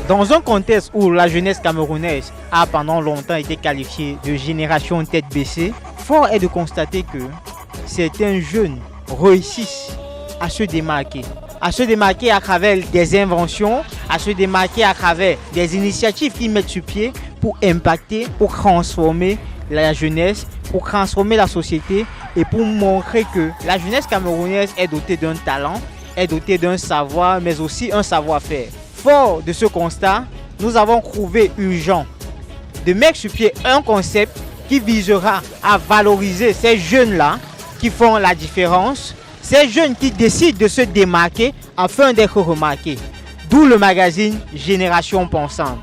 Dans un contexte où la jeunesse camerounaise a pendant longtemps été qualifiée de génération tête baissée, fort est de constater que certains jeunes réussissent à se démarquer. À se démarquer à travers des inventions, à se démarquer à travers des initiatives qu'ils mettent sur pied pour impacter, pour transformer la jeunesse, pour transformer la société et pour montrer que la jeunesse camerounaise est dotée d'un talent, est dotée d'un savoir, mais aussi un savoir-faire. Fort de ce constat, nous avons trouvé urgent de mettre sur pied un concept qui visera à valoriser ces jeunes-là qui font la différence, ces jeunes qui décident de se démarquer afin d'être remarqués. D'où le magazine Génération Pensante.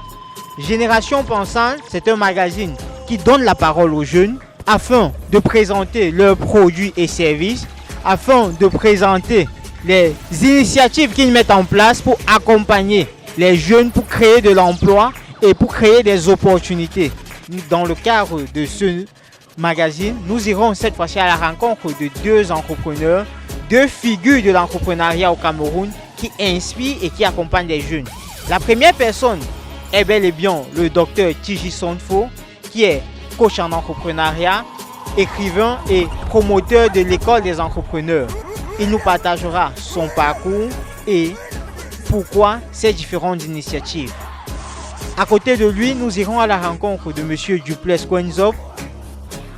Génération Pensante, c'est un magazine qui donne la parole aux jeunes afin de présenter leurs produits et services, afin de présenter les initiatives qu'ils mettent en place pour accompagner les jeunes, pour créer de l'emploi et pour créer des opportunités. Dans le cadre de ce magazine, nous irons cette fois-ci à la rencontre de deux entrepreneurs, deux figures de l'entrepreneuriat au Cameroun qui inspirent et qui accompagnent les jeunes. La première personne est bel et bien le docteur Tiji Sonfo, qui est coach en entrepreneuriat, écrivain et promoteur de l'école des entrepreneurs. Il nous partagera son parcours et pourquoi ces différentes initiatives. À côté de lui, nous irons à la rencontre de M. Duplessis Kwenzop,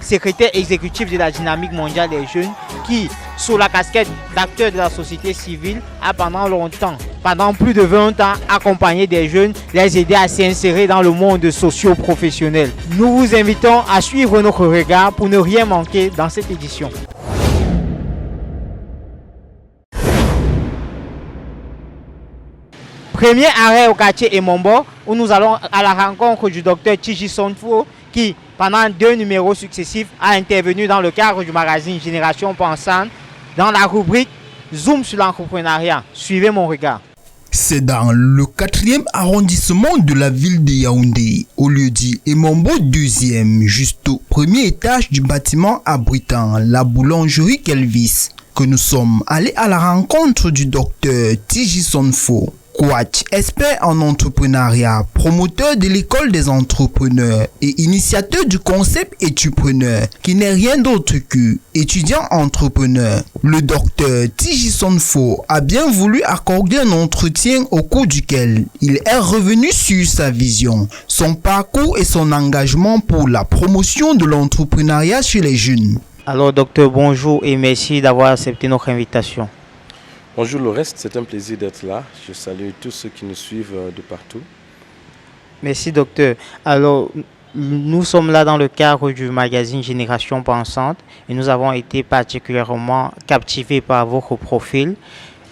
secrétaire exécutif de la Dynamique mondiale des jeunes, qui, sous la casquette d'acteur de la société civile, a pendant longtemps, pendant plus de 20 ans, accompagné des jeunes, les aider à s'insérer dans le monde socio-professionnel. Nous vous invitons à suivre notre regard pour ne rien manquer dans cette édition. Premier arrêt au quartier Emombo, où nous allons à la rencontre du docteur Tiji Sonfo, qui, pendant 2 numéros successifs, a intervenu dans le cadre du magazine Génération Pensante, dans la rubrique Zoom sur l'entrepreneuriat. Suivez mon regard. C'est dans le 4e arrondissement de la ville de Yaoundé, au lieu dit Emombo 2e, juste au premier étage du bâtiment abritant la boulangerie Kelvis, que nous sommes allés à la rencontre du docteur Tiji Sonfo. Coach, expert en entrepreneuriat, promoteur de l'école des entrepreneurs et initiateur du concept étupreneur, qui n'est rien d'autre que étudiant entrepreneur. Le docteur Tiji Sonfo a bien voulu accorder un entretien au cours duquel il est revenu sur sa vision, son parcours et son engagement pour la promotion de l'entrepreneuriat chez les jeunes. Alors docteur, bonjour et merci d'avoir accepté notre invitation. Bonjour le reste, c'est un plaisir d'être là. Je salue tous ceux qui nous suivent de partout. Merci docteur. Alors, nous sommes là dans le cadre du magazine Génération Pensante et nous avons été particulièrement captivés par votre profil,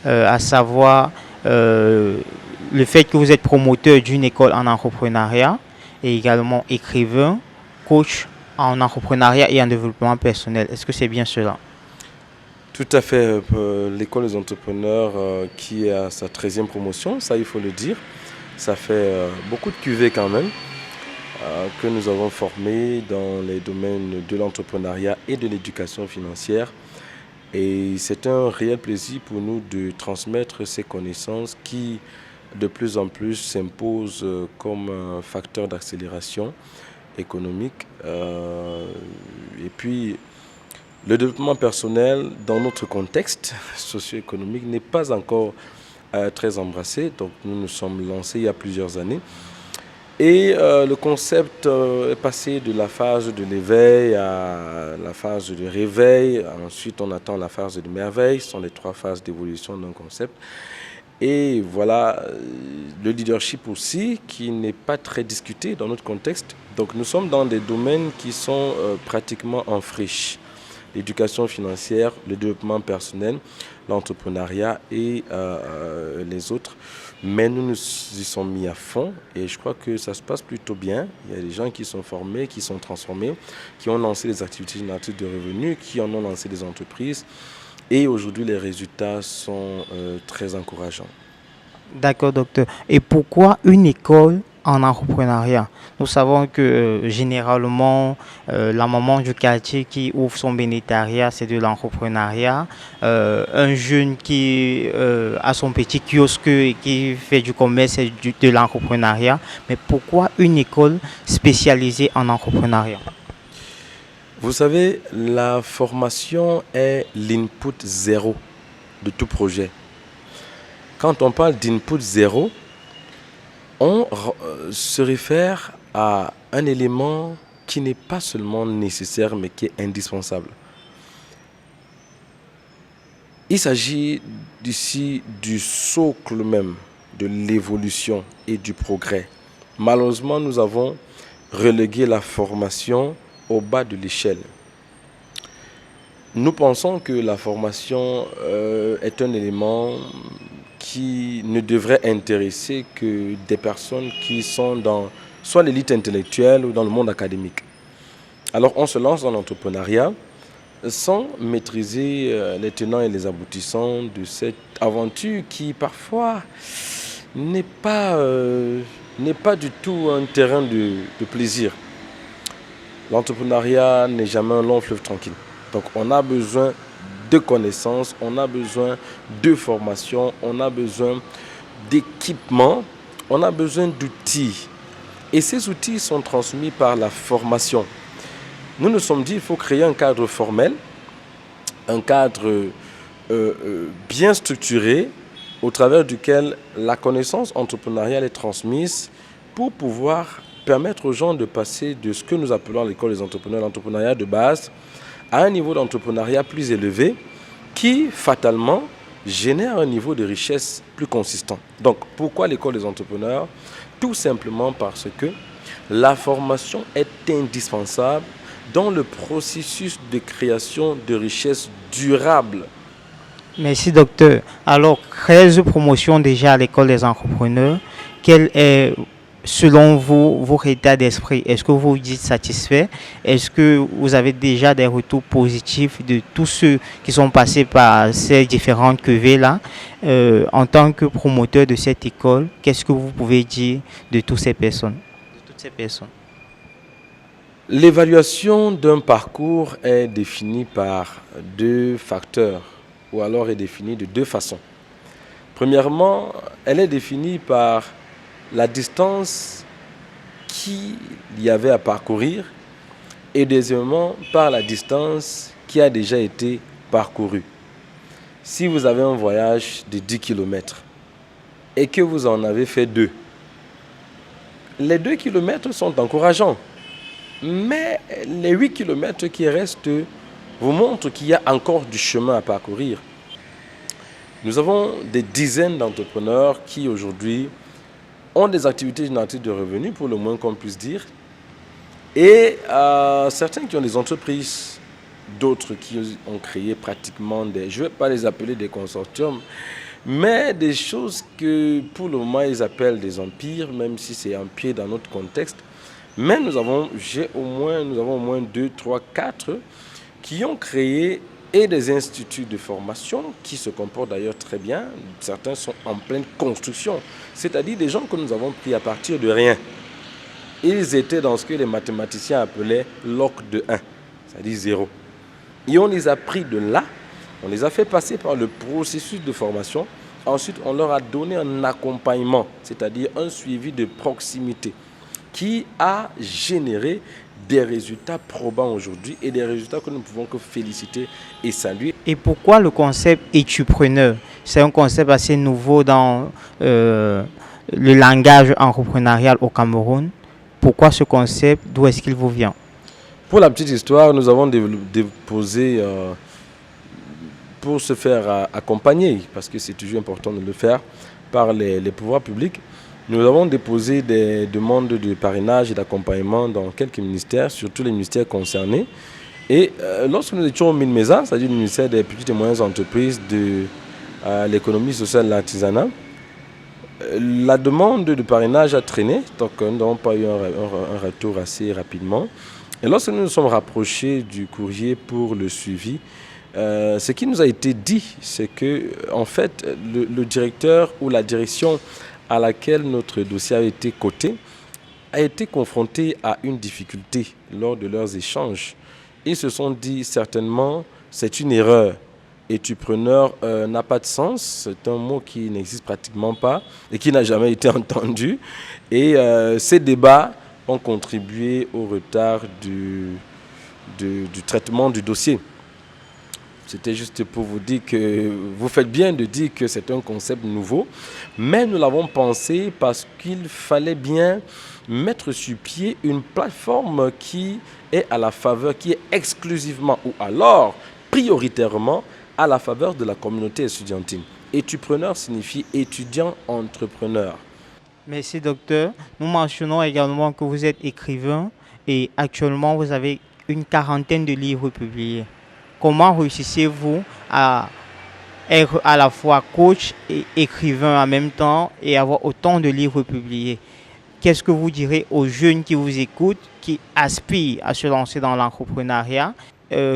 à savoir le fait que vous êtes promoteur d'une école en entrepreneuriat et également écrivain, coach en entrepreneuriat et en développement personnel. Est-ce que c'est bien cela? Tout à fait. L'école des entrepreneurs qui est à sa 13e promotion, ça il faut le dire. Ça fait beaucoup de cuvées quand même que nous avons formées dans les domaines de l'entrepreneuriat et de l'éducation financière. Et c'est un réel plaisir pour nous de transmettre ces connaissances qui de plus en plus s'imposent comme un facteur d'accélération économique. Et puis, le développement personnel dans notre contexte socio-économique n'est pas encore très embrassé. Donc nous nous sommes lancés il y a plusieurs années. Et le concept est passé de la phase de l'éveil à la phase de réveil. Ensuite, on attend la phase de merveille. Ce sont les 3 phases d'évolution d'un concept. Et voilà, le leadership aussi, qui n'est pas très discuté dans notre contexte. Donc nous sommes dans des domaines qui sont pratiquement en friche. L'éducation financière, le développement personnel, l'entrepreneuriat et les autres. Mais nous nous y sommes mis à fond et je crois que ça se passe plutôt bien. Il y a des gens qui sont formés, qui sont transformés, qui ont lancé des activités génératrices de revenus, qui en ont lancé des entreprises. Et aujourd'hui, les résultats sont très encourageants. D'accord, docteur. Et pourquoi une école en entrepreneuriat? Nous savons que généralement, la maman du quartier qui ouvre son bénétariat, c'est de l'entrepreneuriat. Un jeune qui a son petit kiosque et qui fait du commerce, c'est de l'entrepreneuriat. Mais pourquoi une école spécialisée en entrepreneuriat? Vous savez, la formation est l'input zéro de tout projet. Quand on parle d'input zéro, on se réfère à un élément qui n'est pas seulement nécessaire, mais qui est indispensable. Il s'agit ici du socle même de l'évolution et du progrès. Malheureusement, nous avons relégué la formation au bas de l'échelle. Nous pensons que la formation est un élément qui ne devrait intéresser que des personnes qui sont dans soit l'élite intellectuelle ou dans le monde académique. Alors on se lance dans l'entrepreneuriat sans maîtriser les tenants et les aboutissants de cette aventure qui parfois n'est pas du tout un terrain de plaisir. L'entrepreneuriat n'est jamais un long fleuve tranquille. Donc on a besoin de connaissances, on a besoin de formation, on a besoin d'équipement, on a besoin d'outils. Et ces outils sont transmis par la formation. Nous nous sommes dit qu'il faut créer un cadre formel, un cadre bien structuré, au travers duquel la connaissance entrepreneuriale est transmise pour pouvoir permettre aux gens de passer de ce que nous appelons à l'école des entrepreneurs, l'entrepreneuriat de base, à un niveau d'entrepreneuriat plus élevé qui, fatalement, génère un niveau de richesse plus consistant. Donc, pourquoi l'école des entrepreneurs? Tout simplement parce que la formation est indispensable dans le processus de création de richesse durable. Merci, docteur. Alors, 13 promotions déjà à l'école des entrepreneurs. Quel est, selon vous, votre état d'esprit? Est-ce que vous vous dites satisfait? Est-ce que vous avez déjà des retours positifs de tous ceux qui sont passés par ces différentes cuvées-là? En tant que promoteur de cette école, qu'est-ce que vous pouvez dire de toutes ces personnes? L'évaluation d'un parcours est définie par deux facteurs, ou alors est définie de deux façons. Premièrement, elle est définie par la distance qu'il y avait à parcourir et deuxièmement par la distance qui a déjà été parcourue. Si vous avez un voyage de 10 km et que vous en avez fait 2, les 2 km sont encourageants, mais les 8 km qui restent vous montrent qu'il y a encore du chemin à parcourir. Nous avons des dizaines d'entrepreneurs qui aujourd'hui ont des activités génératrices de revenus, pour le moins qu'on puisse dire, et certains qui ont des entreprises, d'autres qui ont créé pratiquement je ne vais pas les appeler des consortiums, mais des choses que pour le moment ils appellent des empires, même si c'est empire dans notre contexte. Mais nous avons au moins 2, 3, 4 qui ont créé et des instituts de formation qui se comportent d'ailleurs très bien. Certains sont en pleine construction, c'est-à-dire des gens que nous avons pris à partir de rien. Ils étaient dans ce que les mathématiciens appelaient l'OC de 1, c'est-à-dire 0. Et on les a pris de là, on les a fait passer par le processus de formation. Ensuite, on leur a donné un accompagnement, c'est-à-dire un suivi de proximité qui a généré des résultats probants aujourd'hui et des résultats que nous ne pouvons que féliciter et saluer. Et pourquoi le concept étupreneur? C'est un concept assez nouveau dans le langage entrepreneurial au Cameroun. Pourquoi ce concept? D'où est-ce qu'il vous vient? Pour la petite histoire, nous avons déposé, pour se faire accompagner, parce que c'est toujours important de le faire, par les pouvoirs publics, nous avons déposé des demandes de parrainage et d'accompagnement dans quelques ministères, surtout les ministères concernés. Et lorsque nous étions au MINMESA, c'est-à-dire le ministère des petites et moyennes entreprises, de l'économie sociale et l'artisanat, la demande de parrainage a traîné, donc nous n'avons pas eu un retour assez rapidement. Et lorsque nous nous sommes rapprochés du courrier pour le suivi, Ce qui nous a été dit, c'est que en fait, le directeur ou la direction à laquelle notre dossier a été coté a été confronté à une difficulté lors de leurs échanges. Ils se sont dit certainement, c'est une erreur. Étupreneur n'a pas de sens, c'est un mot qui n'existe pratiquement pas et qui n'a jamais été entendu. Et ces débats ont contribué au retard du traitement du dossier. C'était juste pour vous dire que vous faites bien de dire que c'est un concept nouveau, mais nous l'avons pensé parce qu'il fallait bien mettre sur pied une plateforme qui est à la faveur, qui est exclusivement ou alors prioritairement à la faveur de la communauté estudiantine. Étupreneur signifie étudiant-entrepreneur. Merci docteur. Nous mentionnons également que vous êtes écrivain et actuellement vous avez une quarantaine de livres publiés. Comment réussissez-vous à être à la fois coach et écrivain en même temps et avoir autant de livres publiés? Qu'est-ce que vous direz aux jeunes qui vous écoutent, qui aspirent à se lancer dans l'entrepreneuriat,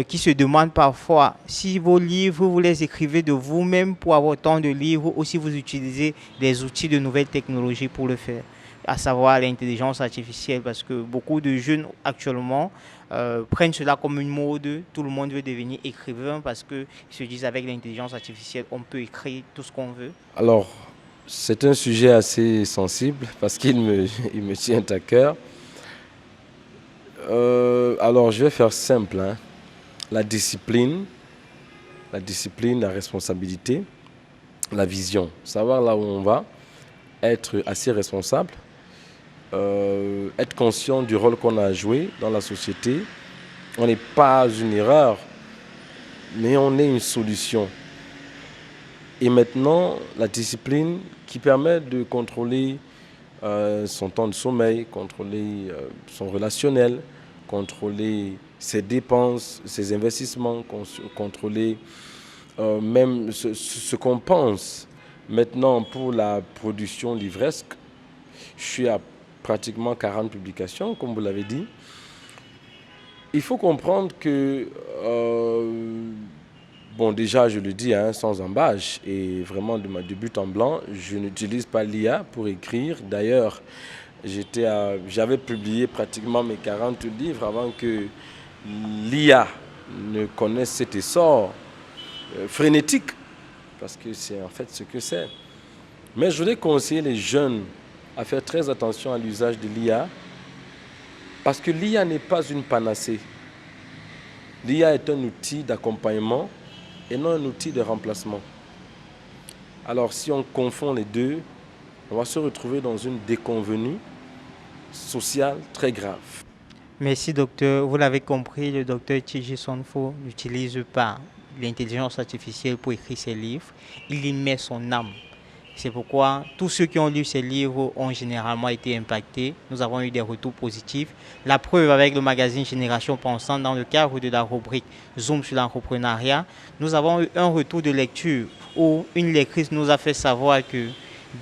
qui se demandent parfois si vos livres, vous les écrivez de vous-même pour avoir autant de livres ou si vous utilisez des outils de nouvelles technologies pour le faire, à savoir l'intelligence artificielle, parce que beaucoup de jeunes actuellement prennent cela comme une mode. Tout le monde veut devenir écrivain parce qu'ils se disent avec l'intelligence artificielle, on peut écrire tout ce qu'on veut. Alors, c'est un sujet assez sensible parce qu'il me tient à cœur. Alors, je vais faire simple. La discipline, la responsabilité, la vision. Savoir là où on va, être assez responsable, être conscient du rôle qu'on a à jouer dans la société. On n'est pas une erreur, mais on est une solution. Et maintenant, la discipline qui permet de contrôler son temps de sommeil, contrôler son relationnel, contrôler ses dépenses, ses investissements, contrôler même ce qu'on pense. Maintenant, pour la production livresque, je suis à pratiquement 40 publications, comme vous l'avez dit. Il faut comprendre que, bon, déjà, je le dis sans embâche, et vraiment de but en blanc, je n'utilise pas l'IA pour écrire. D'ailleurs, j'avais publié pratiquement mes 40 livres avant que l'IA ne connaisse cet essor frénétique, parce que c'est en fait ce que c'est. Mais je voudrais conseiller les jeunes à faire très attention à l'usage de l'IA, parce que l'IA n'est pas une panacée. L'IA est un outil d'accompagnement et non un outil de remplacement. Alors si on confond les deux, on va se retrouver dans une déconvenue sociale très grave. Merci docteur. Vous l'avez compris, le docteur TJ Sonfo n'utilise pas l'intelligence artificielle pour écrire ses livres. Il y met son âme. C'est pourquoi tous ceux qui ont lu ces livres ont généralement été impactés. Nous avons eu des retours positifs. La preuve avec le magazine Génération Pensante dans le cadre de la rubrique Zoom sur l'entrepreneuriat. Nous avons eu un retour de lecture où une lectrice nous a fait savoir que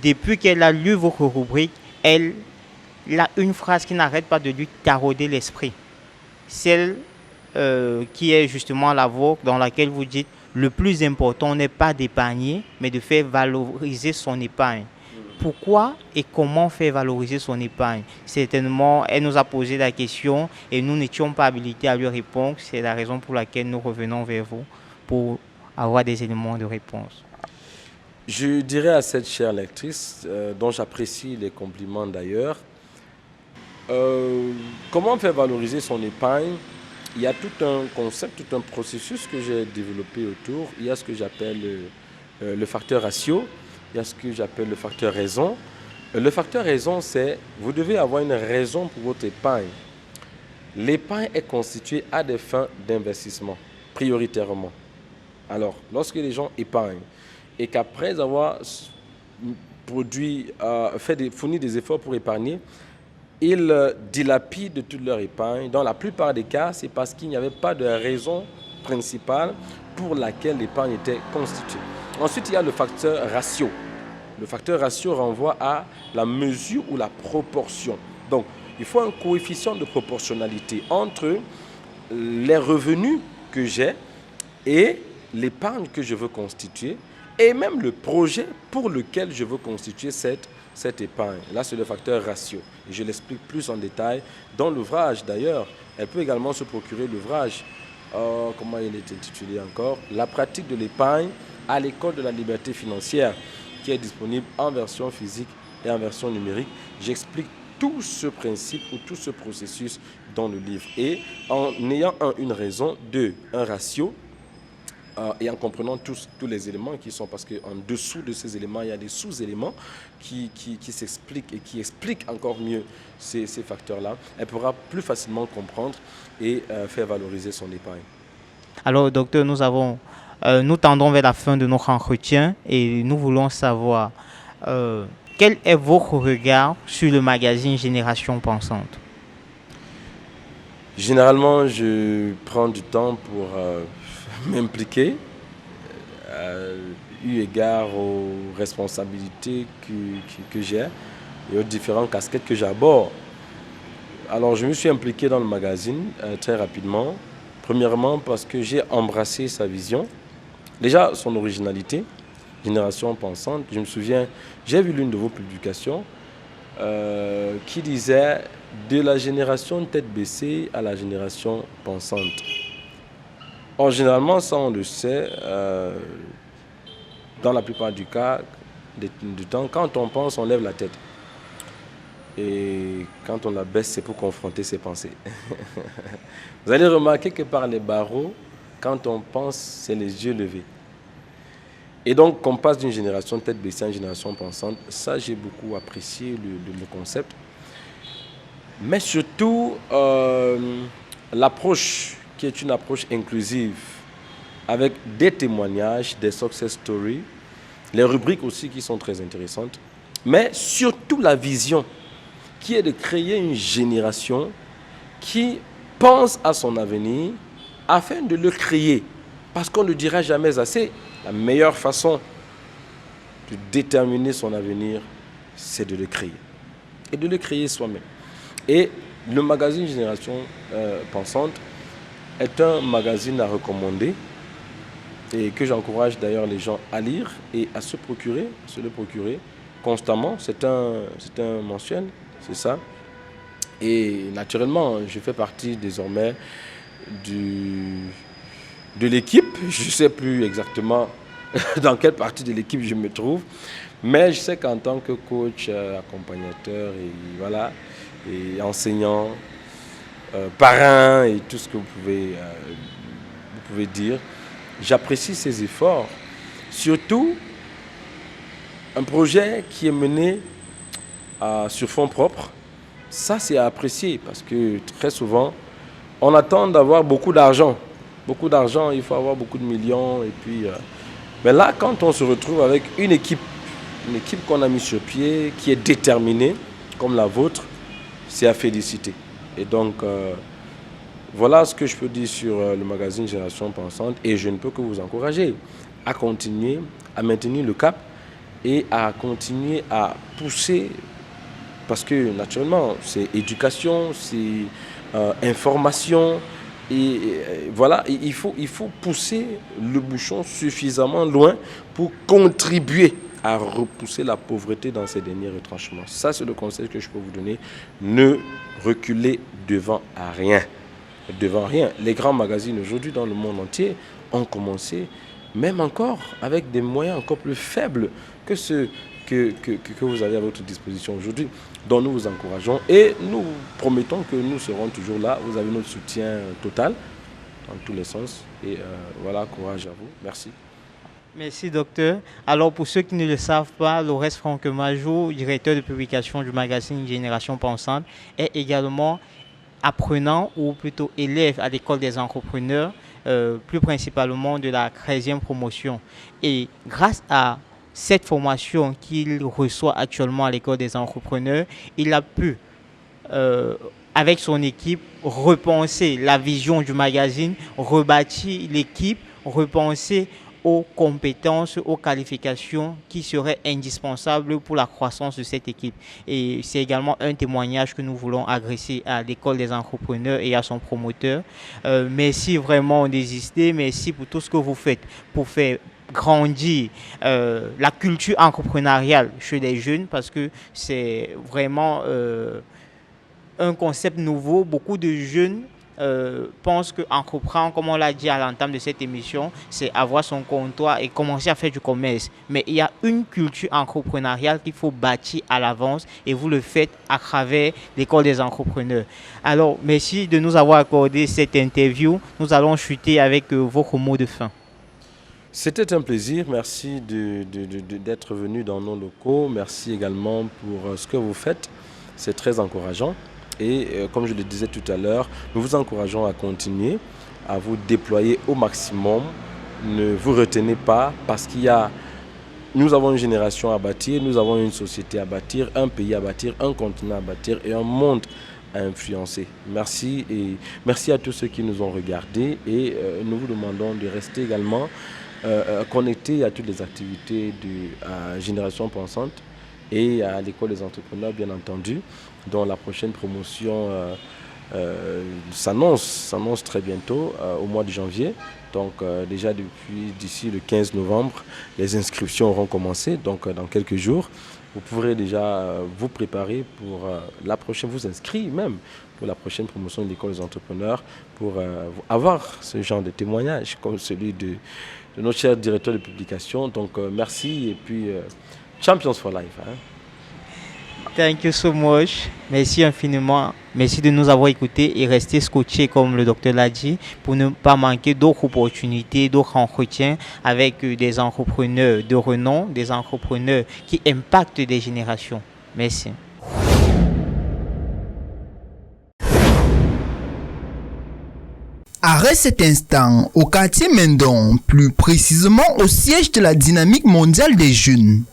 depuis qu'elle a lu votre rubrique, elle a une phrase qui n'arrête pas de lui tarauder l'esprit. Celle qui est justement la vôtre, dans laquelle vous dites le plus important n'est pas d'épargner, mais de faire valoriser son épargne. Pourquoi et comment faire valoriser son épargne? Certainement, elle nous a posé la question et nous n'étions pas habilités à lui répondre. C'est la raison pour laquelle nous revenons vers vous pour avoir des éléments de réponse. Je dirais à cette chère lectrice, dont j'apprécie les compliments d'ailleurs, comment faire valoriser son épargne? Il y a tout un concept, tout un processus que j'ai développé autour. Il y a ce que j'appelle le facteur ratio, il y a ce que j'appelle le facteur raison. Le facteur raison, c'est vous devez avoir une raison pour votre épargne. L'épargne est constituée à des fins d'investissement, prioritairement. Alors, lorsque les gens épargnent et qu'après avoir fourni des efforts pour épargner, ils dilapident toute leur épargne. Dans la plupart des cas, c'est parce qu'il n'y avait pas de raison principale pour laquelle l'épargne était constituée. Ensuite, il y a le facteur ratio. Le facteur ratio renvoie à la mesure ou la proportion. Donc, il faut un coefficient de proportionnalité entre les revenus que j'ai et l'épargne que je veux constituer et même le projet pour lequel je veux constituer cette épargne. Là, c'est le facteur ratio. Et je l'explique plus en détail dans l'ouvrage. D'ailleurs, elle peut également se procurer l'ouvrage. Comment il est intitulé encore? La pratique de l'épargne à l'école de la liberté financière, qui est disponible en version physique et en version numérique. J'explique tout ce principe ou tout ce processus dans le livre. Et en ayant une raison, un ratio, et en comprenant tous les éléments qui sont, parce qu'en dessous de ces éléments, il y a des sous-éléments qui s'expliquent et qui expliquent encore mieux ces facteurs-là, elle pourra plus facilement comprendre et faire valoriser son épargne. Alors, docteur, nous tendons vers la fin de notre entretien et nous voulons savoir quel est votre regard sur le magazine Génération Pensante. Généralement, je prends du temps pour m'impliquer, eu égard aux responsabilités que j'ai et aux différentes casquettes que j'aborde. Alors, je me suis impliqué dans le magazine très rapidement. Premièrement, parce que j'ai embrassé sa vision. Déjà, son originalité, Génération Pensante. Je me souviens, j'ai vu l'une de vos publications qui disait « De la génération tête baissée à la génération pensante ». Or, généralement, ça on le sait, dans la plupart du cas, du temps, quand on pense, on lève la tête. Et quand on la baisse, c'est pour confronter ses pensées. Vous allez remarquer que par les barreaux, quand on pense, c'est les yeux levés. Et donc, qu'on passe d'une génération tête baissée à une génération pensante, ça, j'ai beaucoup apprécié le concept. Mais surtout, l'approche qui est une approche inclusive, avec des témoignages, des success stories, les rubriques aussi qui sont très intéressantes, mais surtout la vision qui est de créer une génération qui pense à son avenir afin de le créer. Parce qu'on ne le dira jamais assez, la meilleure façon de déterminer son avenir, c'est de le créer. Et de le créer soi-même. Et le magazine Génération Pensante est un magazine à recommander et que j'encourage d'ailleurs les gens à lire et à se le procurer constamment. C'est un mensuel, c'est ça. Et naturellement, je fais partie désormais de l'équipe. Je ne sais plus exactement dans quelle partie de l'équipe je me trouve, mais je sais qu'en tant que coach, accompagnateur et voilà, et enseignant, parrain et tout ce que vous pouvez dire, j'apprécie ces efforts. Surtout, un projet qui est mené sur fonds propres, ça c'est à apprécier parce que très souvent, on attend d'avoir beaucoup d'argent. Beaucoup d'argent, il faut avoir beaucoup de millions. Et puis, mais là, quand on se retrouve avec une équipe qu'on a mise sur pied, qui est déterminée, comme la vôtre, c'est à féliciter. Et donc, voilà ce que je peux dire sur le magazine Génération Pensante. Et je ne peux que vous encourager à continuer, à maintenir le cap et à continuer à pousser. Parce que naturellement, c'est éducation, c'est information. Et voilà, il faut pousser le bouchon suffisamment loin pour contribuer à repousser la pauvreté dans ces derniers retranchements. Ça, c'est le conseil que je peux vous donner. Ne reculez devant rien. Devant rien. Les grands magazines aujourd'hui dans le monde entier ont commencé, même encore, avec des moyens encore plus faibles que ceux que vous avez à votre disposition aujourd'hui, dont nous vous encourageons et nous promettons que nous serons toujours là. Vous avez notre soutien total dans tous les sens et voilà, courage à vous. Merci. Merci docteur. Alors pour ceux qui ne le savent pas, Laurès Franquemajo, directeur de publication du magazine Génération Pensante, est également apprenant ou plutôt élève à l'école des entrepreneurs, plus principalement de la 13e promotion. Et grâce à cette formation qu'il reçoit actuellement à l'école des entrepreneurs, il a pu, avec son équipe, repenser la vision du magazine, rebâtir l'équipe, repenser aux compétences, aux qualifications qui seraient indispensables pour la croissance de cette équipe. Et c'est également un témoignage que nous voulons adresser à l'école des entrepreneurs et à son promoteur. Merci vraiment d'exister, merci pour tout ce que vous faites pour faire grandir la culture entrepreneuriale chez les jeunes, parce que c'est vraiment un concept nouveau. Beaucoup de jeunes pensent qu'entreprendre, comme on l'a dit à l'entame de cette émission, c'est avoir son comptoir et commencer à faire du commerce. Mais il y a une culture entrepreneuriale qu'il faut bâtir à l'avance, et vous le faites à travers l'école des entrepreneurs. Alors, merci de nous avoir accordé cette interview. Nous allons chuter avec vos mots de fin. C'était un plaisir. Merci d'être venu dans nos locaux. Merci également pour ce que vous faites. C'est très encourageant. Et comme je le disais tout à l'heure, nous vous encourageons à continuer, à vous déployer au maximum. Ne vous retenez pas, parce nous avons une génération à bâtir, nous avons une société à bâtir, un pays à bâtir, un continent à bâtir et un monde à influencer. Merci, et merci à tous ceux qui nous ont regardés, et nous vous demandons de rester également connectés à toutes les activités de Génération Pensante et à l'école des entrepreneurs, bien entendu, dont la prochaine promotion s'annonce très bientôt, au mois de janvier. Donc déjà d'ici le 15 novembre, les inscriptions auront commencé, donc dans quelques jours. Vous pourrez déjà vous préparer pour la prochaine, vous inscrire même pour la prochaine promotion de l'école des entrepreneurs, pour avoir ce genre de témoignage comme celui de notre cher directeur de publication. Donc merci, et puis Champions for Life. Thank you so much. Merci infiniment. Merci de nous avoir écoutés et rester scotchés, comme le docteur l'a dit, pour ne pas manquer d'autres opportunités, d'autres entretiens avec des entrepreneurs de renom, des entrepreneurs qui impactent des générations. Merci. Arrête cet instant au quartier Mendon, plus précisément au siège de la Dynamique mondiale des jeunes.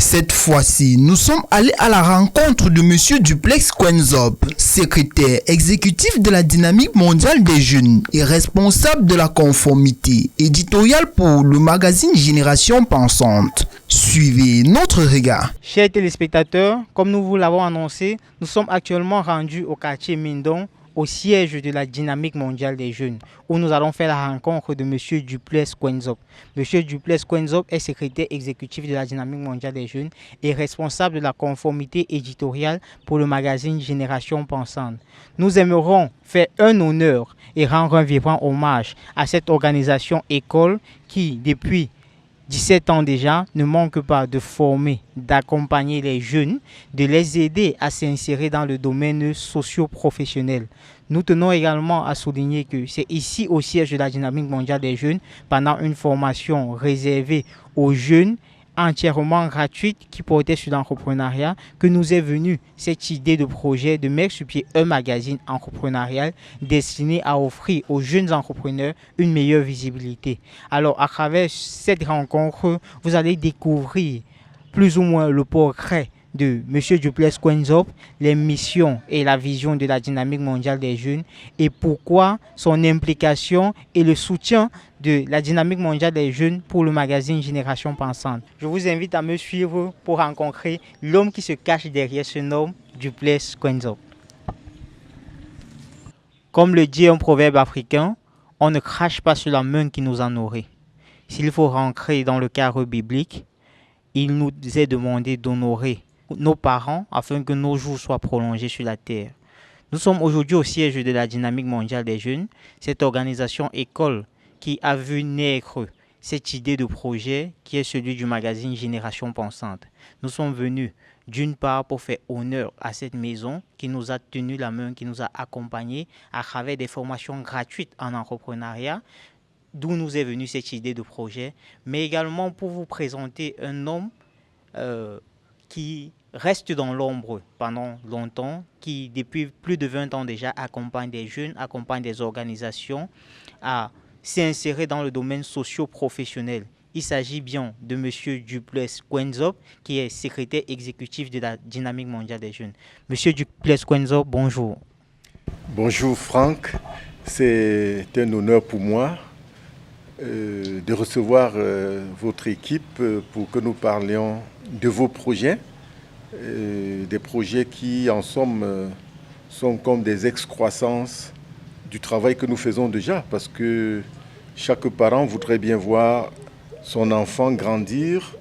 Cette fois-ci, nous sommes allés à la rencontre de Monsieur Duplex Quenzop, secrétaire exécutif de la Dynamique mondiale des jeunes et responsable de la conformité éditoriale pour le magazine Génération Pensante. Suivez notre regard. Chers téléspectateurs, comme nous vous l'avons annoncé, nous sommes actuellement rendus au quartier Mendon, au siège de la Dynamique mondiale des jeunes, où nous allons faire la rencontre de M. Duplex Quenzop. M. Duplex Quenzop est secrétaire exécutif de la Dynamique mondiale des jeunes et responsable de la conformité éditoriale pour le magazine Génération Pensante. Nous aimerons faire un honneur et rendre un vibrant hommage à cette organisation école qui, depuis 17 ans déjà, ne manque pas de former, d'accompagner les jeunes, de les aider à s'insérer dans le domaine socio-professionnel. Nous tenons également à souligner que c'est ici, au siège de la Dynamique mondiale des jeunes, pendant une formation réservée aux jeunes, entièrement gratuite, qui portait sur l'entrepreneuriat, que nous est venue cette idée de projet de mettre sur pied un magazine entrepreneurial destiné à offrir aux jeunes entrepreneurs une meilleure visibilité. Alors, à travers cette rencontre, vous allez découvrir plus ou moins le portrait de M. Duplex Quenzop, les missions et la vision de la Dynamique mondiale des jeunes, et pourquoi son implication et le soutien de la Dynamique mondiale des jeunes pour le magazine Génération Pensante. Je vous invite à me suivre pour rencontrer l'homme qui se cache derrière ce nom, Duplex Quenzop. Comme le dit un proverbe africain, on ne crache pas sur la main qui nous a nourris. S'il faut rentrer dans le cadre biblique, il nous est demandé d'honorer nos parents afin que nos jours soient prolongés sur la terre. Nous sommes aujourd'hui au siège de la Dynamique mondiale des jeunes, cette organisation école qui a vu naître cette idée de projet qui est celui du magazine Génération Pensante. Nous sommes venus d'une part pour faire honneur à cette maison qui nous a tenu la main, qui nous a accompagnés à travers des formations gratuites en entrepreneuriat, d'où nous est venue cette idée de projet, mais également pour vous présenter un homme qui reste dans l'ombre pendant longtemps, qui depuis plus de 20 ans déjà accompagne des jeunes, accompagne des organisations à s'insérer dans le domaine socio-professionnel. Il s'agit bien de M. Duplex Quenzop, qui est secrétaire exécutif de la Dynamique mondiale des jeunes. M. Duplex Quenzop, bonjour. Bonjour Franck, c'est un honneur pour moi de recevoir votre équipe pour que nous parlions de vos projets, des projets qui en somme sont comme des excroissances du travail que nous faisons déjà, parce que chaque parent voudrait bien voir son enfant grandir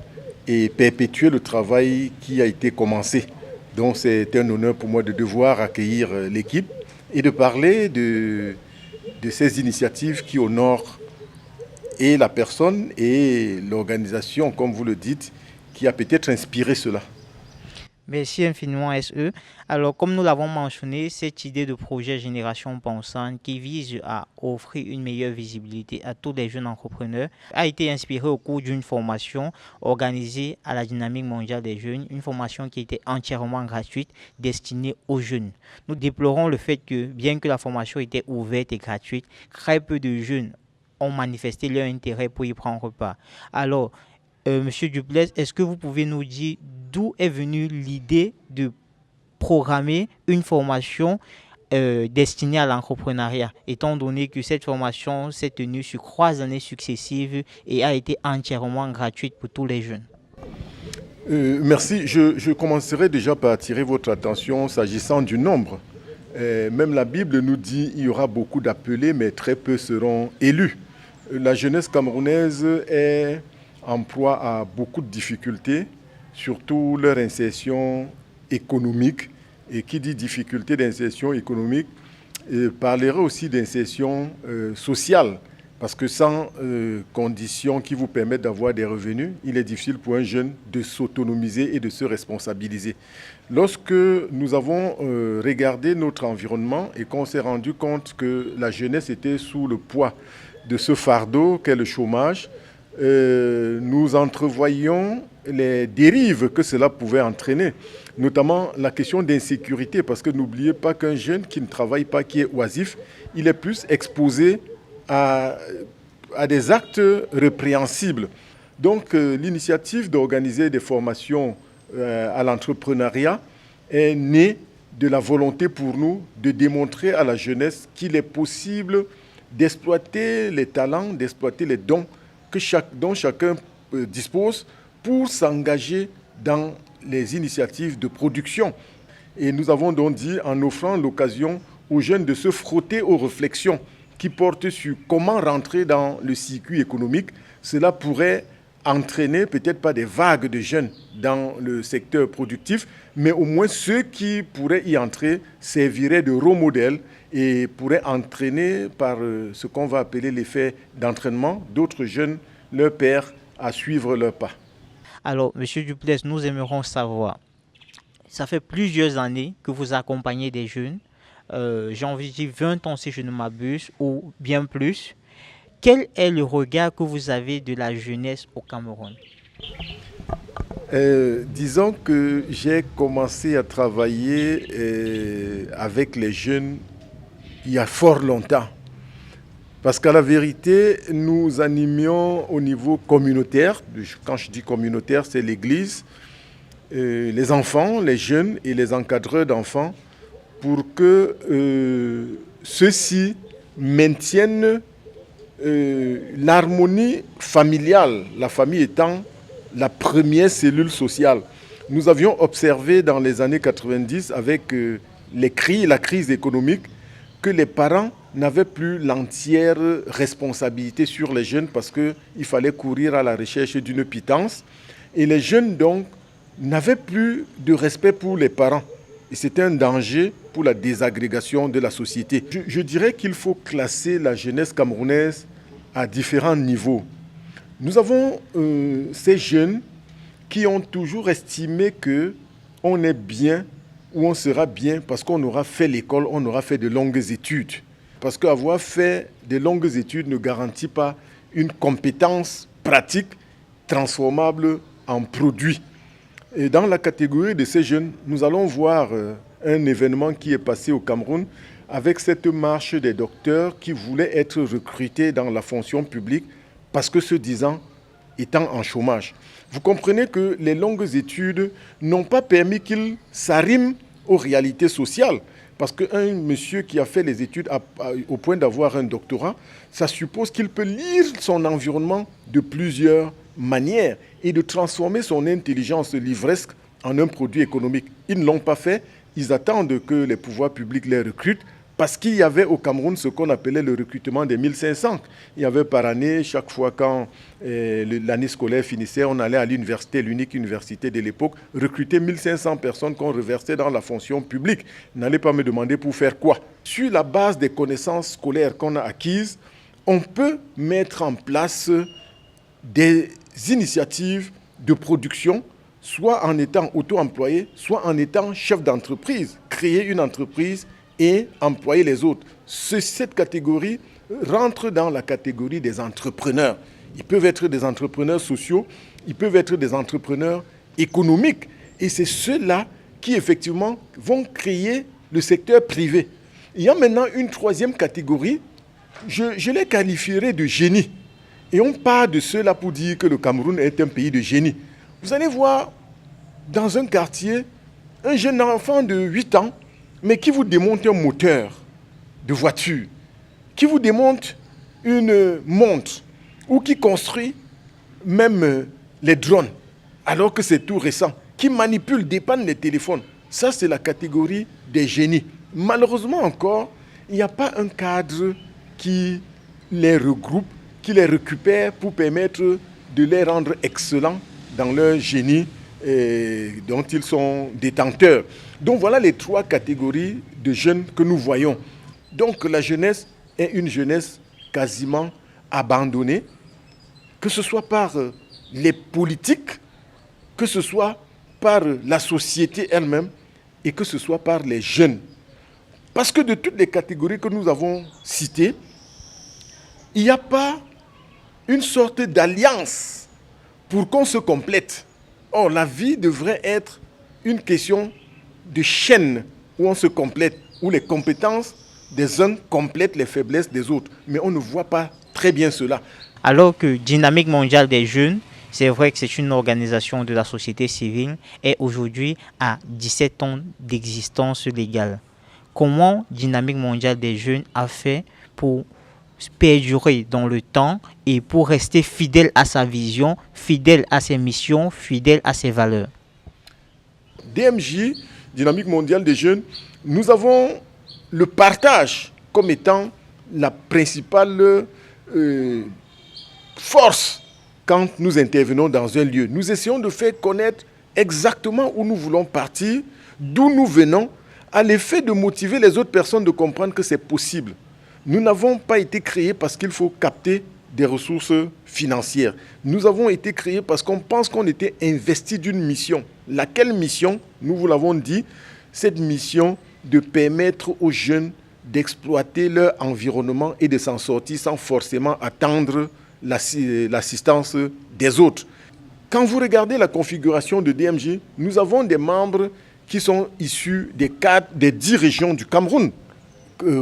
et perpétuer le travail qui a été commencé. Donc c'est un honneur pour moi de devoir accueillir l'équipe et de parler de ces initiatives qui honorent et la personne et l'organisation, comme vous le dites, qui a peut-être inspiré cela. Merci infiniment SE. Alors, comme nous l'avons mentionné, cette idée de projet Génération Pensante qui vise à offrir une meilleure visibilité à tous les jeunes entrepreneurs a été inspirée au cours d'une formation organisée à la Dynamique mondiale des jeunes, une formation qui était entièrement gratuite destinée aux jeunes. Nous déplorons le fait que, bien que la formation était ouverte et gratuite, très peu de jeunes ont manifesté leur intérêt pour y prendre part. Alors, Monsieur Duplessis, est-ce que vous pouvez nous dire d'où est venue l'idée de programmer une formation destinée à l'entrepreneuriat, étant donné que cette formation s'est tenue sur 3 années successives et a été entièrement gratuite pour tous les jeunes? Merci. Je commencerai déjà par attirer votre attention s'agissant du nombre. Même la Bible nous dit qu'il y aura beaucoup d'appelés, mais très peu seront élus. La jeunesse camerounaise est en proie à beaucoup de difficultés, surtout leur insertion économique. Et qui dit difficulté d'insertion économique parlera aussi d'insertion sociale. Parce que sans conditions qui vous permettent d'avoir des revenus, il est difficile pour un jeune de s'autonomiser et de se responsabiliser. Lorsque nous avons regardé notre environnement et qu'on s'est rendu compte que la jeunesse était sous le poids de ce fardeau qu'est le chômage, nous entrevoyons les dérives que cela pouvait entraîner, notamment la question d'insécurité, parce que n'oubliez pas qu'un jeune qui ne travaille pas, qui est oisif, il est plus exposé à des actes répréhensibles. Donc l'initiative d'organiser des formations à l'entrepreneuriat est née de la volonté pour nous de démontrer à la jeunesse qu'il est possible d'exploiter les talents, d'exploiter les dons dont chacun dispose pour s'engager dans les initiatives de production. Et nous avons donc dit, en offrant l'occasion aux jeunes de se frotter aux réflexions qui portent sur comment rentrer dans le circuit économique, cela pourrait entraîner peut-être pas des vagues de jeunes dans le secteur productif, mais au moins ceux qui pourraient y entrer serviraient de rôle modèle et pourraient entraîner par ce qu'on va appeler l'effet d'entraînement d'autres jeunes, leurs pairs, à suivre leurs pas. Alors, Monsieur Duplessis, nous aimerions savoir, ça fait plusieurs années que vous accompagnez des jeunes, j'ai envie de dire 20 ans si je ne m'abuse, ou bien plus. Quel est le regard que vous avez de la jeunesse au Cameroun? Disons que j'ai commencé à travailler avec les jeunes il y a fort longtemps. Parce qu'à la vérité, nous animions au niveau communautaire. Quand je dis communautaire, c'est l'Église, les enfants, les jeunes et les encadreurs d'enfants pour que ceux-ci maintiennent l'harmonie familiale, la famille étant la première cellule sociale. Nous avions observé dans les années 90 avec la crise économique que les parents n'avaient plus l'entière responsabilité sur les jeunes parce qu'il fallait courir à la recherche d'une pitance. Et les jeunes, donc, n'avaient plus de respect pour les parents. Et c'était un danger pour la désagrégation de la société. Je dirais qu'il faut classer la jeunesse camerounaise à différents niveaux. Nous avons ces jeunes qui ont toujours estimé qu'on est bien ou on sera bien parce qu'on aura fait l'école, on aura fait de longues études. Parce qu'avoir fait de longues études ne garantit pas une compétence pratique transformable en produit. Et dans la catégorie de ces jeunes, nous allons voir un événement qui est passé au Cameroun avec cette marche des docteurs qui voulaient être recrutés dans la fonction publique parce que se disant étant en chômage. Vous comprenez que les longues études n'ont pas permis qu'ils s'arriment aux réalités sociales. Parce qu'un monsieur qui a fait les études au point d'avoir un doctorat, ça suppose qu'il peut lire son environnement de plusieurs manières et de transformer son intelligence livresque en un produit économique. Ils ne l'ont pas fait, ils attendent que les pouvoirs publics les recrutent parce qu'il y avait au Cameroun ce qu'on appelait le recrutement des 1500. Il y avait par année, chaque fois quand l'année scolaire finissait, on allait à l'université, l'unique université de l'époque, recruter 1500 personnes qu'on reversait dans la fonction publique. N'allez pas me demander pour faire quoi. Sur la base des connaissances scolaires qu'on a acquises, on peut mettre en place des initiatives de production, soit en étant auto-employé, soit en étant chef d'entreprise, créer une entreprise et employer les autres. Cette catégorie rentre dans la catégorie des entrepreneurs. Ils peuvent être des entrepreneurs sociaux, ils peuvent être des entrepreneurs économiques. Et c'est ceux-là qui, effectivement, vont créer le secteur privé. Il y a maintenant une troisième catégorie, je les qualifierais de génie. Et on parle de ceux-là pour dire que le Cameroun est un pays de génie. Vous allez voir, dans un quartier, un jeune enfant de 8 ans, mais qui vous démonte un moteur de voiture, qui vous démonte une montre, ou qui construit même les drones, alors que c'est tout récent, qui manipule, dépanne les téléphones. Ça, c'est la catégorie des génies. Malheureusement encore, il n'y a pas un cadre qui les regroupe, qui les récupère pour permettre de les rendre excellents dans leur génie dont ils sont détenteurs. Donc voilà les trois catégories de jeunes que nous voyons. Donc la jeunesse est une jeunesse quasiment abandonnée, que ce soit par les politiques, que ce soit par la société elle-même et que ce soit par les jeunes. Parce que de toutes les catégories que nous avons citées, il n'y a pas une sorte d'alliance pour qu'on se complète. Or, la vie devrait être une question de chaîne où on se complète, où les compétences des uns complètent les faiblesses des autres. Mais on ne voit pas très bien cela. Alors que Dynamique mondiale des jeunes, c'est vrai que c'est une organisation de la société civile, est aujourd'hui à 17 ans d'existence légale. Comment Dynamique mondiale des jeunes a fait pour perdurer dans le temps et pour rester fidèle à sa vision, fidèle à ses missions, fidèle à ses valeurs? DMJ, Dynamique mondiale des jeunes, nous avons le partage comme étant la principale force quand nous intervenons dans un lieu. Nous essayons de faire connaître exactement où nous voulons partir, d'où nous venons, à l'effet de motiver les autres personnes de comprendre que c'est possible. Nous n'avons pas été créés parce qu'il faut capter des ressources financières. Nous avons été créés parce qu'on pense qu'on était investis d'une mission. Laquelle mission? Nous vous l'avons dit, cette mission de permettre aux jeunes d'exploiter leur environnement et de s'en sortir sans forcément attendre l'assistance des autres. Quand vous regardez la configuration de DMJ, nous avons des membres qui sont issus des 10 régions du Cameroun,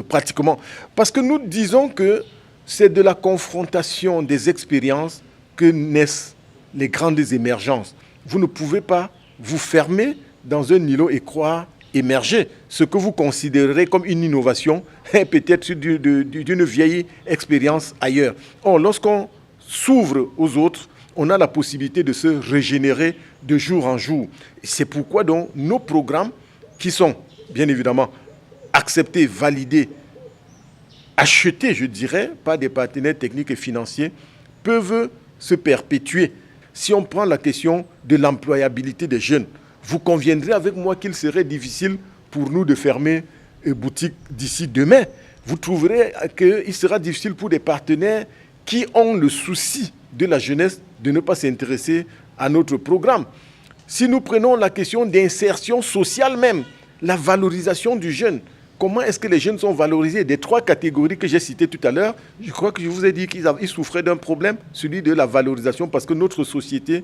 pratiquement. Parce que nous disons que c'est de la confrontation des expériences que naissent les grandes émergences. Vous ne pouvez pas vous fermer dans un îlot et croire émerger. Ce que vous considérerez comme une innovation est peut-être d'une vieille expérience ailleurs. Or, lorsqu'on s'ouvre aux autres, on a la possibilité de se régénérer de jour en jour. C'est pourquoi donc nos programmes, qui sont bien évidemment acceptés, validés, achetés, je dirais, par des partenaires techniques et financiers, peuvent se perpétuer. Si on prend la question de l'employabilité des jeunes, vous conviendrez avec moi qu'il serait difficile pour nous de fermer une boutique d'ici demain. Vous trouverez qu'il sera difficile pour des partenaires qui ont le souci de la jeunesse de ne pas s'intéresser à notre programme. Si nous prenons la question d'insertion sociale même, la valorisation du jeune, comment est-ce que les jeunes sont valorisés? Des trois catégories que j'ai citées tout à l'heure, je crois que je vous ai dit qu'ils souffraient d'un problème, celui de la valorisation, parce que notre société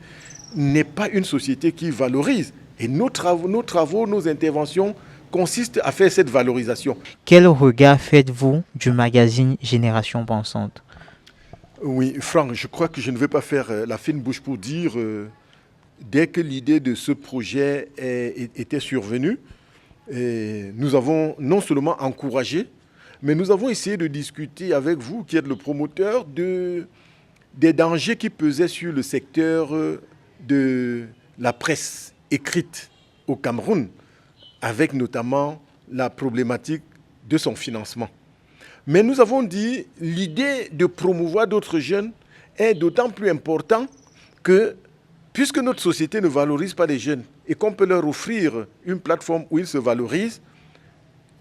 n'est pas une société qui valorise. Et nos travaux, nos interventions consistent à faire cette valorisation. Quel regard faites-vous du magazine Génération Pensante? Oui, Franck, je crois que je ne vais pas faire la fine bouche pour dire, dès que l'idée de ce projet était survenue, Et nous avons non seulement encouragé, mais nous avons essayé de discuter avec vous, qui êtes le promoteur, des dangers qui pesaient sur le secteur de la presse écrite au Cameroun, avec notamment la problématique de son financement. Mais nous avons dit l'idée de promouvoir d'autres jeunes est d'autant plus importante que, puisque notre société ne valorise pas les jeunes et qu'on peut leur offrir une plateforme où ils se valorisent,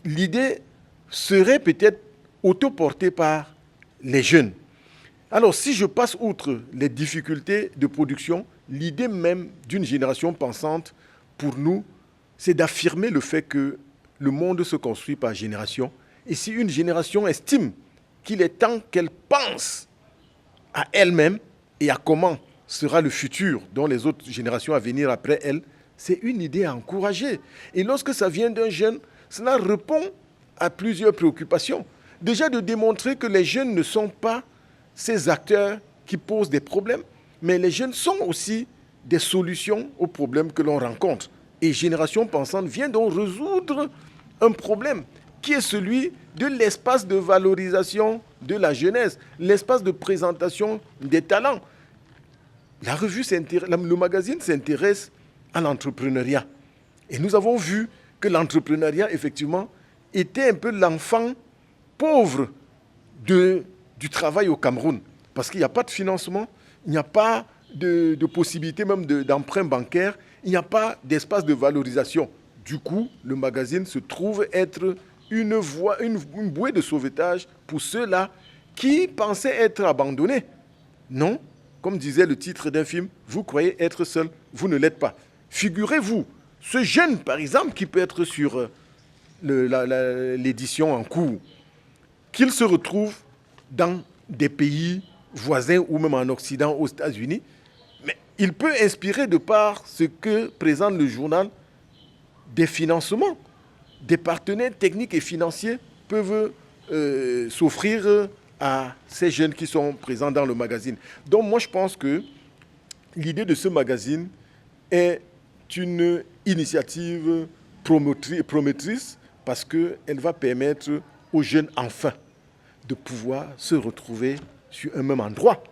l'idée serait peut-être autoportée par les jeunes. Alors, si je passe outre les difficultés de production, l'idée même d'une génération pensante, pour nous, c'est d'affirmer le fait que le monde se construit par génération. Et si une génération estime qu'il est temps qu'elle pense à elle-même et à comment sera le futur dont les autres générations à venir après elle, c'est une idée à encourager. Et lorsque ça vient d'un jeune, cela répond à plusieurs préoccupations. Déjà de démontrer que les jeunes ne sont pas ces acteurs qui posent des problèmes, mais les jeunes sont aussi des solutions aux problèmes que l'on rencontre. Et Génération Pensante vient donc résoudre un problème qui est celui de l'espace de valorisation de la jeunesse, l'espace de présentation des talents. La revue le magazine s'intéresse à l'entrepreneuriat. Et nous avons vu que l'entrepreneuriat, effectivement, était un peu l'enfant pauvre du travail au Cameroun. Parce qu'il n'y a pas de financement, il n'y a pas de possibilité même d'emprunt bancaire, il n'y a pas d'espace de valorisation. Du coup, le magazine se trouve être une bouée de sauvetage pour ceux-là qui pensaient être abandonnés. Non, comme disait le titre d'un film, vous croyez être seul, vous ne l'êtes pas. Figurez-vous, ce jeune, par exemple, qui peut être sur l'édition en cours, qu'il se retrouve dans des pays voisins ou même en Occident, aux États-Unis, mais il peut inspirer de par ce que présente le journal des financements. Des partenaires techniques et financiers peuvent s'offrir à ces jeunes qui sont présents dans le magazine. Donc moi je pense que l'idée de ce magazine est une initiative promettrice parce qu'elle va permettre aux jeunes enfin de pouvoir se retrouver sur un même endroit.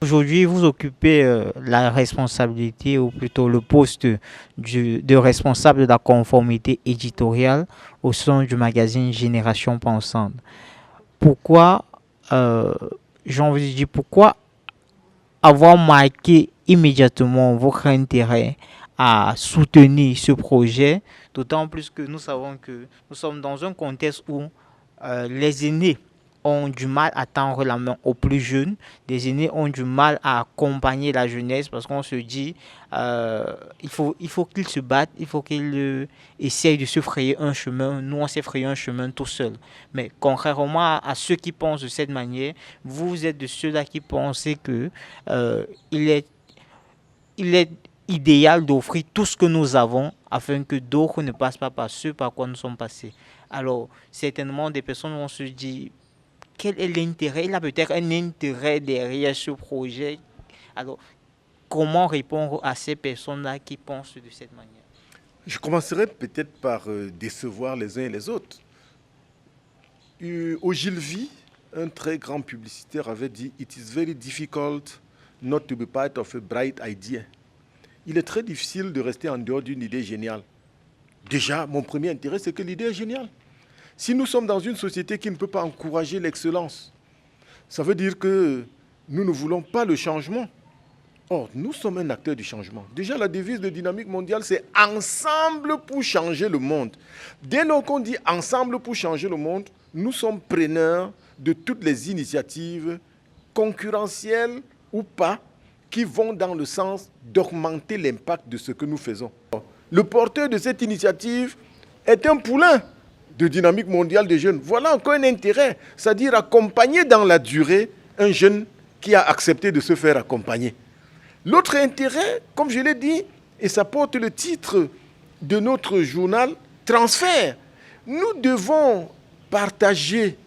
Aujourd'hui, vous occupez la responsabilité, ou plutôt le poste de responsable de la conformité éditoriale au sein du magazine Génération Pensante. Pourquoi, j'ai envie de dire, pourquoi avoir marqué immédiatement votre intérêt à soutenir ce projet, d'autant plus que nous savons que nous sommes dans un contexte où les aînés ont du mal à tendre la main aux plus jeunes, les aînés ont du mal à accompagner la jeunesse parce qu'on se dit il faut qu'ils se battent, il faut qu'ils essayent de se frayer un chemin. Nous, on s'est frayé un chemin tout seul. Mais contrairement à ceux qui pensent de cette manière, vous êtes de ceux-là qui pensent que il est idéal d'offrir tout ce que nous avons afin que d'autres ne passent pas par ce par quoi nous sommes passés. Alors, certainement, des personnes vont se dire quel est l'intérêt? Il a peut-être un intérêt derrière ce projet. Alors, comment répondre à ces personnes-là qui pensent de cette manière? Je commencerai peut-être par décevoir les uns et les autres. Ogilvy, un très grand publicitaire, avait dit « It is very difficult not to be part of a bright idea ». Il est très difficile de rester en dehors d'une idée géniale. Déjà, mon premier intérêt, c'est que l'idée est géniale. Si nous sommes dans une société qui ne peut pas encourager l'excellence, ça veut dire que nous ne voulons pas le changement. Or, nous sommes un acteur du changement. Déjà, la devise de Dynamique Mondiale, c'est « Ensemble pour changer le monde ». Dès lors qu'on dit « Ensemble pour changer le monde », nous sommes preneurs de toutes les initiatives concurrentielles ou pas qui vont dans le sens d'augmenter l'impact de ce que nous faisons. Le porteur de cette initiative est un poulain de Dynamique Mondiale des jeunes. Voilà encore un intérêt, c'est-à-dire accompagner dans la durée un jeune qui a accepté de se faire accompagner. L'autre intérêt, comme je l'ai dit, et ça porte le titre de notre journal, transfert. Nous devons partager,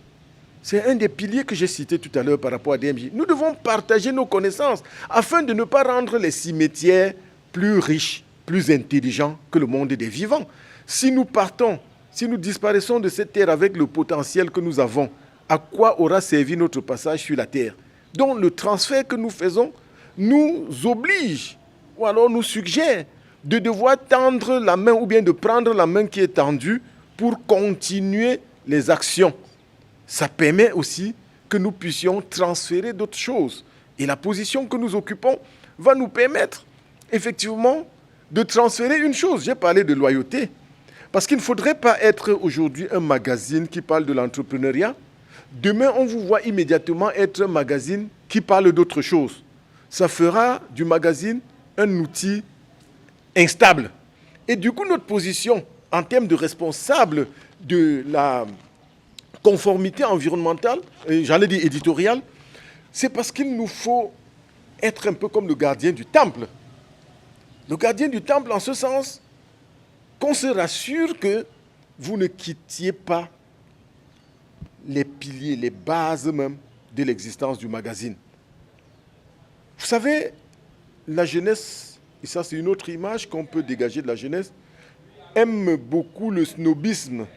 c'est un des piliers que j'ai cité tout à l'heure par rapport à DMJ, nous devons partager nos connaissances afin de ne pas rendre les cimetières plus riches, plus intelligents que le monde des vivants. Si nous partons, si nous disparaissons de cette terre avec le potentiel que nous avons, à quoi aura servi notre passage sur la terre? Donc le transfert que nous faisons nous oblige, ou alors nous suggère de devoir tendre la main ou bien de prendre la main qui est tendue pour continuer les actions. Ça permet aussi que nous puissions transférer d'autres choses. Et la position que nous occupons va nous permettre effectivement de transférer une chose. J'ai parlé de loyauté. Parce qu'il ne faudrait pas être aujourd'hui un magazine qui parle de l'entrepreneuriat. Demain, on vous voit immédiatement être un magazine qui parle d'autre chose. Ça fera du magazine un outil instable. Et du coup, notre position en termes de responsable de la conformité environnementale, j'allais dire éditoriale, c'est parce qu'il nous faut être un peu comme le gardien du temple. Le gardien du temple en ce sens qu'on se rassure que vous ne quittiez pas les piliers, les bases même de l'existence du magazine. Vous savez, la jeunesse, et ça c'est une autre image qu'on peut dégager de la jeunesse, aime beaucoup le snobisme.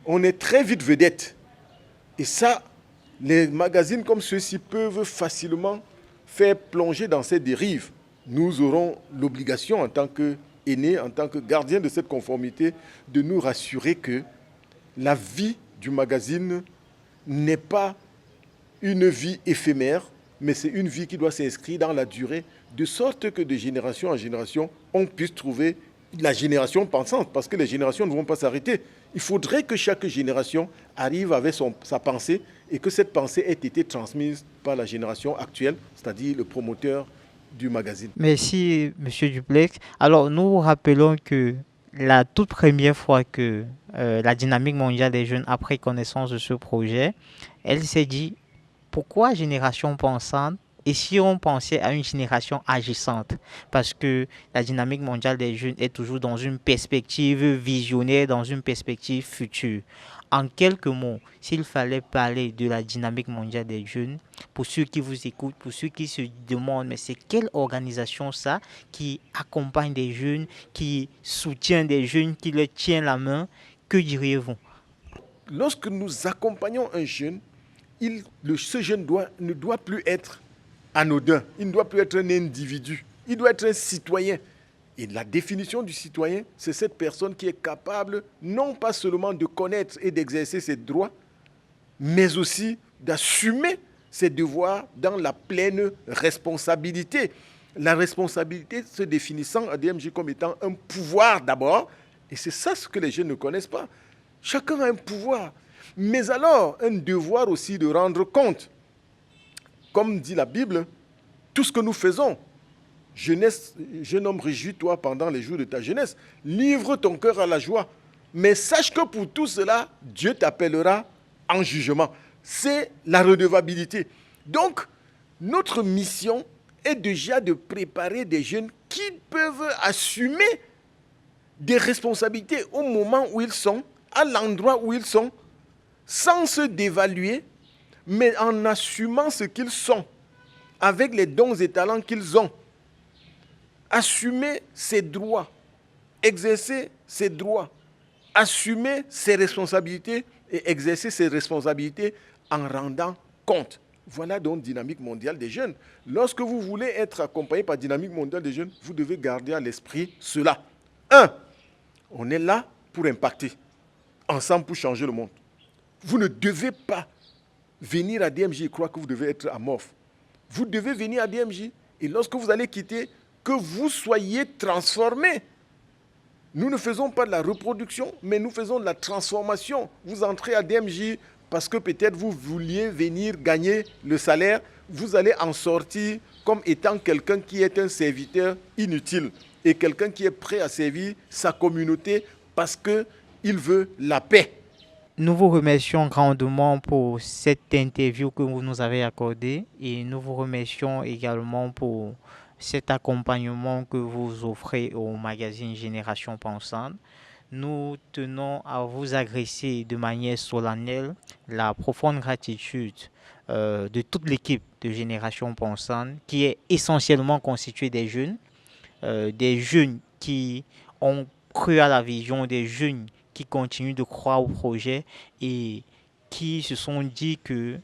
On est très vite vedette. Et ça, les magazines comme ceux-ci peuvent facilement faire plonger dans ces dérives. Nous aurons l'obligation en tant qu'aînés, en tant que gardiens de cette conformité, de nous rassurer que la vie du magazine n'est pas une vie éphémère, mais c'est une vie qui doit s'inscrire dans la durée, de sorte que de génération en génération, on puisse trouver la génération pensante, parce que les générations ne vont pas s'arrêter. Il faudrait que chaque génération arrive avec sa pensée et que cette pensée ait été transmise par la génération actuelle, c'est-à-dire le promoteur du magazine. Merci, Monsieur Duplex. Alors, nous rappelons que la toute première fois que la Dynamique mondiale des jeunes a pris connaissance de ce projet, elle s'est dit, pourquoi génération pensante et si on pensait à une génération agissante? Parce que la Dynamique mondiale des jeunes est toujours dans une perspective visionnaire, dans une perspective future. En quelques mots, s'il fallait parler de la Dynamique mondiale des jeunes, pour ceux qui vous écoutent, pour ceux qui se demandent, mais c'est quelle organisation ça qui accompagne des jeunes, qui soutient des jeunes, qui leur tient la main, que diriez-vous? Lorsque nous accompagnons un jeune, ce jeune ne doit plus être anodin, il ne doit plus être un individu, il doit être un citoyen. Et la définition du citoyen, c'est cette personne qui est capable non pas seulement de connaître et d'exercer ses droits, mais aussi d'assumer ses devoirs dans la pleine responsabilité. La responsabilité se définissant à DMJ comme étant un pouvoir d'abord, et c'est ça ce que les jeunes ne connaissent pas. Chacun a un pouvoir, mais alors un devoir aussi de rendre compte. Comme dit la Bible, tout ce que nous faisons, jeunesse, jeune homme, réjouis-toi pendant les jours de ta jeunesse. Livre ton cœur à la joie. Mais sache que pour tout cela, Dieu t'appellera en jugement. C'est la redevabilité. Donc, notre mission est déjà de préparer des jeunes qui peuvent assumer des responsabilités au moment où ils sont, à l'endroit où ils sont, sans se dévaluer, mais en assumant ce qu'ils sont, avec les dons et talents qu'ils ont. Assumer ses droits, exercer ses droits, assumer ses responsabilités et exercer ses responsabilités en rendant compte. Voilà donc Dynamique mondiale des jeunes. Lorsque vous voulez être accompagné par Dynamique mondiale des jeunes, vous devez garder à l'esprit cela. 1. On est là pour impacter, ensemble pour changer le monde. Vous ne devez pas venir à DMJ et croire que vous devez être amorphe. Vous devez venir à DMJ et lorsque vous allez quitter, que vous soyez transformés. Nous ne faisons pas de la reproduction, mais nous faisons de la transformation. Vous entrez à DMJ parce que peut-être vous vouliez venir gagner le salaire. Vous allez en sortir comme étant quelqu'un qui est un serviteur inutile et quelqu'un qui est prêt à servir sa communauté parce qu'il veut la paix. Nous vous remercions grandement pour cette interview que vous nous avez accordée et nous vous remercions également pour cet accompagnement que vous offrez au magazine Génération Pensante. Nous tenons à vous adresser de manière solennelle la profonde gratitude de toute l'équipe de Génération Pensante qui est essentiellement constituée des jeunes qui ont cru à la vision, des jeunes qui continuent de croire au projet et qui se sont dit que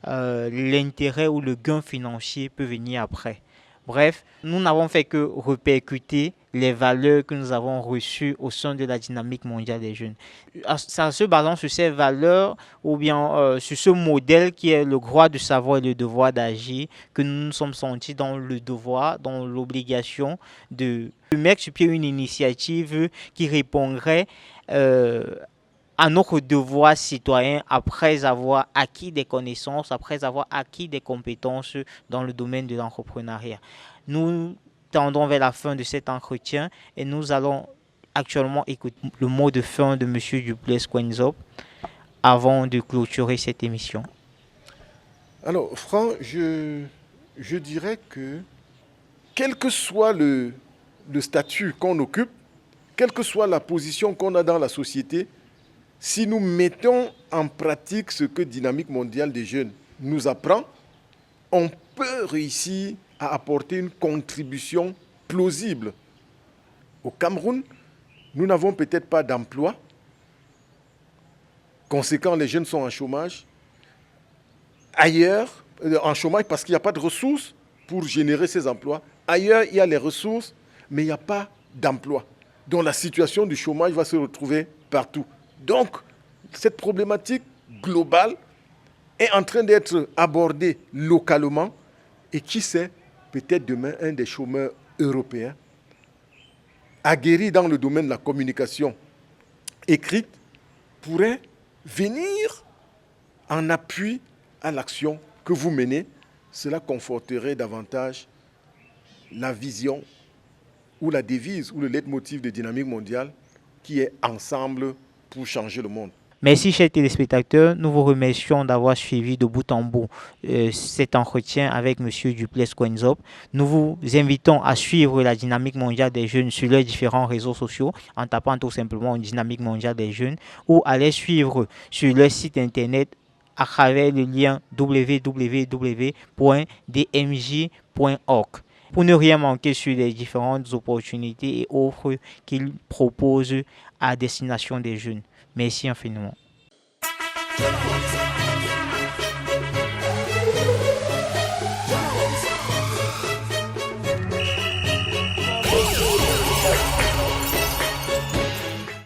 l'intérêt ou le gain financier peut venir après. Bref, nous n'avons fait que répercuter les valeurs que nous avons reçues au sein de la dynamique mondiale des jeunes. Ça se base sur ces valeurs ou bien sur ce modèle qui est le droit de savoir et le devoir d'agir, que nous nous sommes sentis dans le devoir, dans l'obligation de mettre sur pied une initiative qui répondrait à notre devoir citoyen après avoir acquis des connaissances, après avoir acquis des compétences dans le domaine de l'entrepreneuriat. Nous tendons vers la fin de cet entretien et nous allons actuellement écouter le mot de fin de M. Duplessis Quenzop avant de clôturer cette émission. Alors, Franck, je dirais que quel que soit le statut qu'on occupe, quelle que soit la position qu'on a dans la société, si nous mettons en pratique ce que Dynamique mondiale des jeunes nous apprend, on peut réussir à apporter une contribution plausible. Au Cameroun, nous n'avons peut-être pas d'emploi. Conséquent, les jeunes sont en chômage. Ailleurs, en chômage parce qu'il n'y a pas de ressources pour générer ces emplois. Ailleurs, il y a les ressources, mais il n'y a pas d'emploi. Donc la situation du chômage va se retrouver partout. Donc, cette problématique globale est en train d'être abordée localement et qui sait, peut-être demain, un des chômeurs européens aguerri dans le domaine de la communication écrite pourrait venir en appui à l'action que vous menez. Cela conforterait davantage la vision ou la devise ou le leitmotiv de Dynamique mondiale qui est ensemble pour changer le monde. Merci, chers téléspectateurs. Nous vous remercions d'avoir suivi de bout en bout cet entretien avec M. Duplessis Quenzop. Nous vous invitons à suivre la Dynamique mondiale des jeunes sur leurs différents réseaux sociaux en tapant tout simplement Dynamique mondiale des jeunes ou à les suivre sur leur site internet à travers le lien www.dmj.org pour ne rien manquer sur les différentes opportunités et offres qu'ils proposent à destination des jeunes. Merci infiniment.